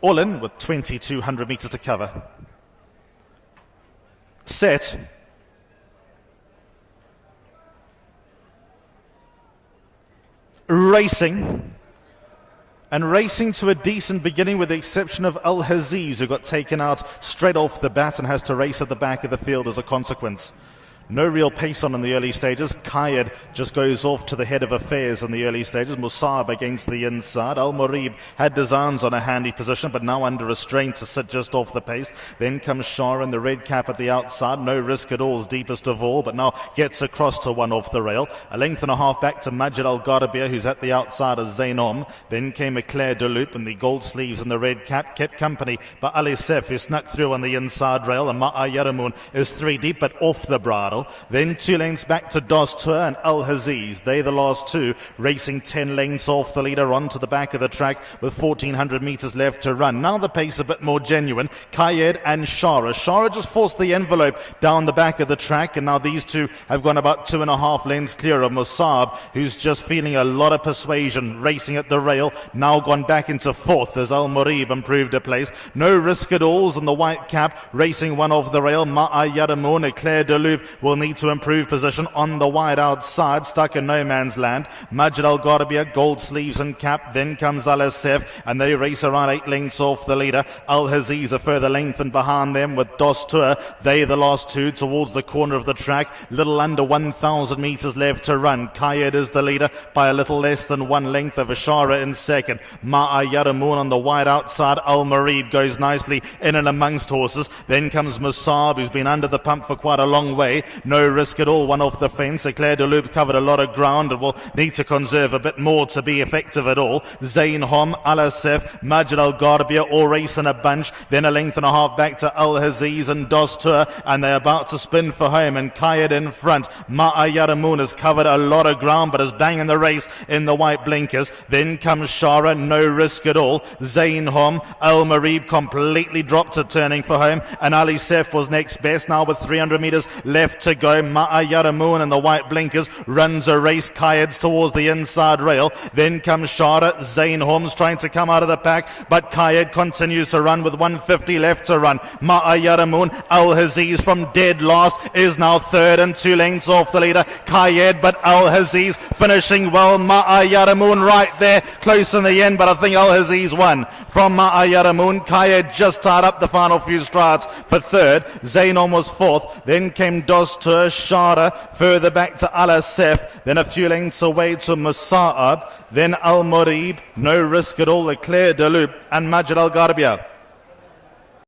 All in with 2,200 meters to cover. Set. Racing. And racing to a decent beginning with the exception of Al Haziz, who got taken out straight off the bat and has to race at the back of the field as a consequence. No real pace on in the early stages. Kayed just goes off to the head of affairs in the early stages. Musab against the inside. Al Murib had designs on a handy position, but now under restraint to sit just off the pace. Then comes Shah in the red cap at the outside. No risk at all, is deepest of all, but now gets across to one off the rail. A length and a half back to Majid Al Gharibia, who's at the outside as Zainom. Then came Eclair de Loup in the gold sleeves and the red cap, kept company by Ali Sef, who snuck through on the inside rail. And Ma'a Yaramoon is 3 deep, but off the bridle. Then 2 lanes back to Dos Tour and Al Haziz. They the last two, racing 10 lanes off the leader onto the back of the track with 1,400 meters left to run. Now the pace a bit more genuine. Kayed and Shara. Shara just forced the envelope down the back of the track, and now these two have gone about 2.5 lengths clear of Musab, who's just feeling a lot of persuasion, racing at the rail. Now gone back into 4th as Al Murib improved a place. No risk at all in the white cap, racing one off the rail. Ma'a Yaramoon, Eclair de Loup will need to improve position on the wide outside, stuck in no man's land. Majid Al Gharibia, gold sleeves and cap. Then comes Al Asef, and they race around 8 lengths off the leader. Al Haziz a further length and behind them with Dos Tour. They the last two towards the corner of the track. Little under 1,000 meters left to run. Kayed is the leader by a little less than 1 length of Ashara in second. Ma'a Yaramoon on the wide outside. Al Murib goes nicely in and amongst horses. Then comes Musab, who's been under the pump for quite a long way. No risk at all, one off the fence. Eclair de Loup covered a lot of ground and will need to conserve a bit more to be effective at all. Zainom, Al Asef, Majid Al Gharibia all race in a bunch. Then a length and a half back to Al Haziz and Dos Tour, and they're about to spin for home, and Kayed in front. Ma'a Yaramoon has covered a lot of ground but is banging the race in the white blinkers. Then comes Shara, no risk at all. Zainom, Al Murib completely dropped it turning for home, and Ali Sef was next best now with 300 meters left to go. Ma'a Yaramoon in the white blinkers runs a race. Kayed's towards the inside rail. Then comes Shara. Zainom's trying to come out of the pack, but Kayed continues to run with 150 left to run. Ma'a Yaramoon, Al Haziz from dead last is now third and 2 lengths off the leader. Kayed, but Al Haziz finishing well. Ma'a Yaramoon right there, close in the end, but I think Al Haziz won from Ma'a Yaramoon. Kayed just tied up the final few strides for third. Zainom was 4th. Then came Dos Tour, Shara, further back to Al Asef, then a few lengths away to Musa'ab, then Al Murib, no risk at all, Eclair de Loup and Majid Al Gharibia.